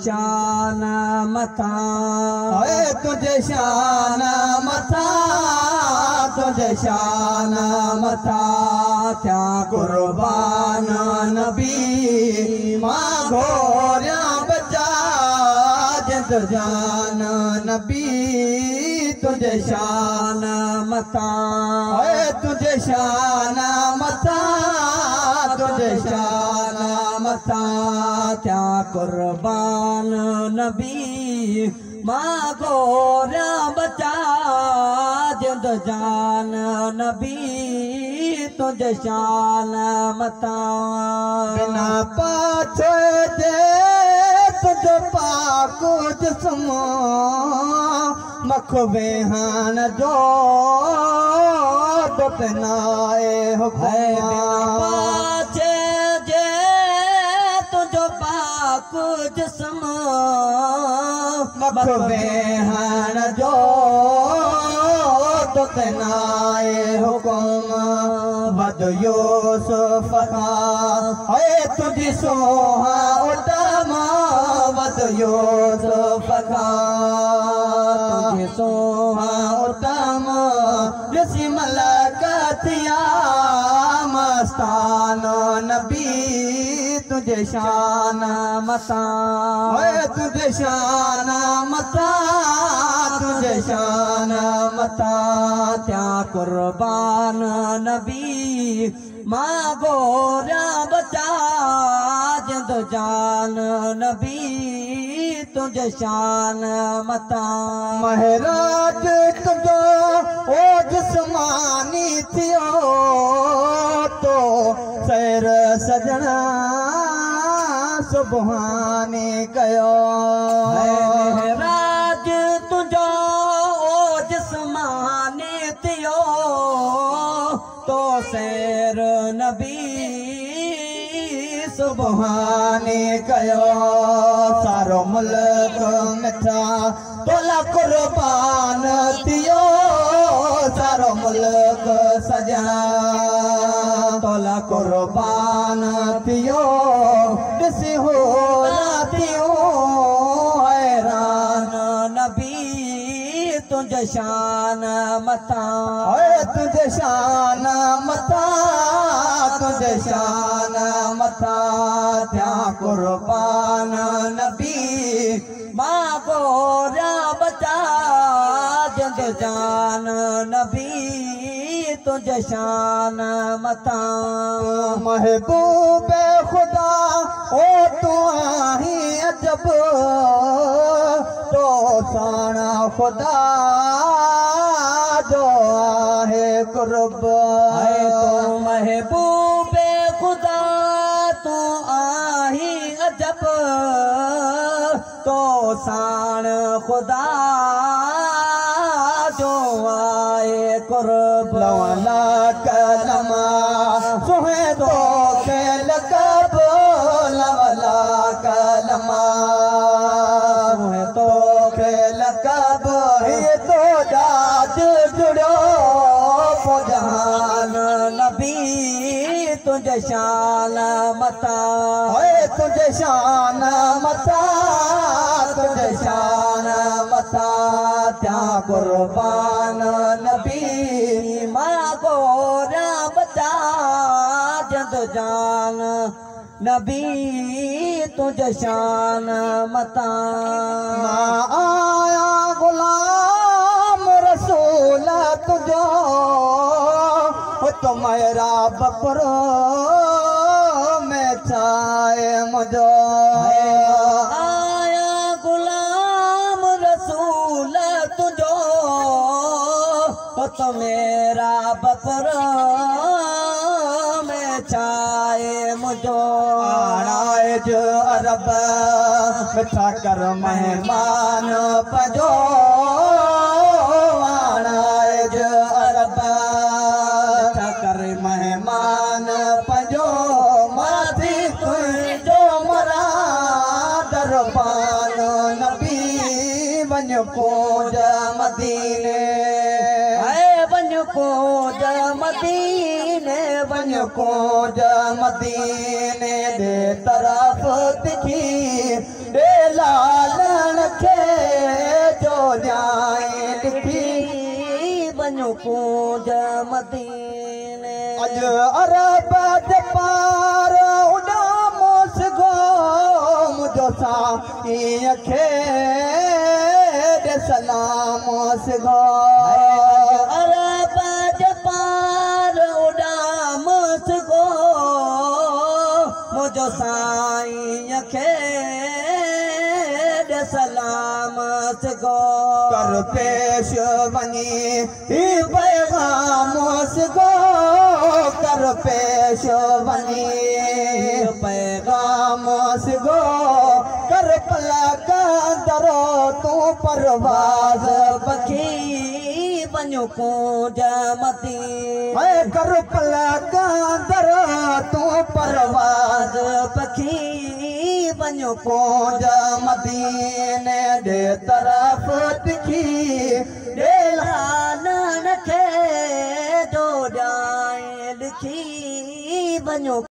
शान मथा तुझे शान मथा तुझे शान मथा क्या कुर्बान नबी मां घोरिया बचा जिंद जान नबी तुझे शान मथा तुझे शान मथा तुझे शान मथा क्या कुर्बान नबी मां गोरा बचा जिंद जान नबी तुझे शान मथा बिना पाछे दे तुझे पाक जिस्म मखबे हान जो तो तनाए हुक्म पाछे जे तुझो पाक जिस्म मखबे हान जो तो तनाए हुक्म वद यूसुफ का तुझी सोहा उतमा वद यूसुफ का तुझे सोहा उतमा जिसी मलकतिया मस्तान नबी तुझे शान मथा तुझे शान मता तुझे शान मता क्या कुर्बान नबी मां गोरा बचा जिंद जान नबी तुझे शान मथा महराज तुझो ओ जिस्मानी थियो तो सैर सजना सुबहानी कयो महराज तुझो ओ जिस्मानी थियो तो सैर नबी सुबहानी कयो सारो मुल्क मिठा तोला कुर्बान थियो सारो मुल्क सजना तोला कुर्बान थियो ॾिसी हो थियो हैरान नबी तुझे शान मथा तुझे शान मथा तुझे शान मथा क्या कुर्बान नबी मां गोरा बचा जिंद जान नबी तुझे शान मथा महबूब खुदा ओ तू आही अजब तो साना खुदा जो आहे कुर्ब तो महबूब खुदा तू आही अजब तो साण खुदा जो आए कुर्ब लवला कलमा सुहे दो खेल कब लवला कलमा सुहे तो खेल कब ये तो जात जुड़ो जहान नबी तुझे शान मथा तुझे शान मता तुझे शान मता त्या कुर्बान नबी मां गोरा बचा जिंद जान नबी तुझे शान मथा आया गुलाम रसूल तुझो तो मेरा बपरो में छाए मुझो आया गुलाम रसूल तुझो तो मेरा बपरो में छाए मुझो आनाज अरब मिठा कर मेहमान पजो आनाज अरब मिठा कर मेहमान पजो माथी तुझो मरा दरबान नबी वञ कोज मदीने बन कोज मदीने वञ कोज मदीने दे तरफ तिखी दे लालण के जो न्याय लिखी वञो पूज मदीने अज अरब जे पार उॾामोस गो मुंहिंजो साईं खे दे सलामोस गो अरब जे पार उॾामोस गो मुंहिंजो साईं खे दे सलामोस गो कर पेश वञी ही पैगामोस गो कर पेश वञी पैगामोस गो कर पलक दरो तूं परवाज़ पखी वञो पूज मदीने कर पलक दरो तूं परवाज़ पखी वञो पूज मदीने दे तरफ़ तिखी दे लालण खे जो ॾियां लिखी वञो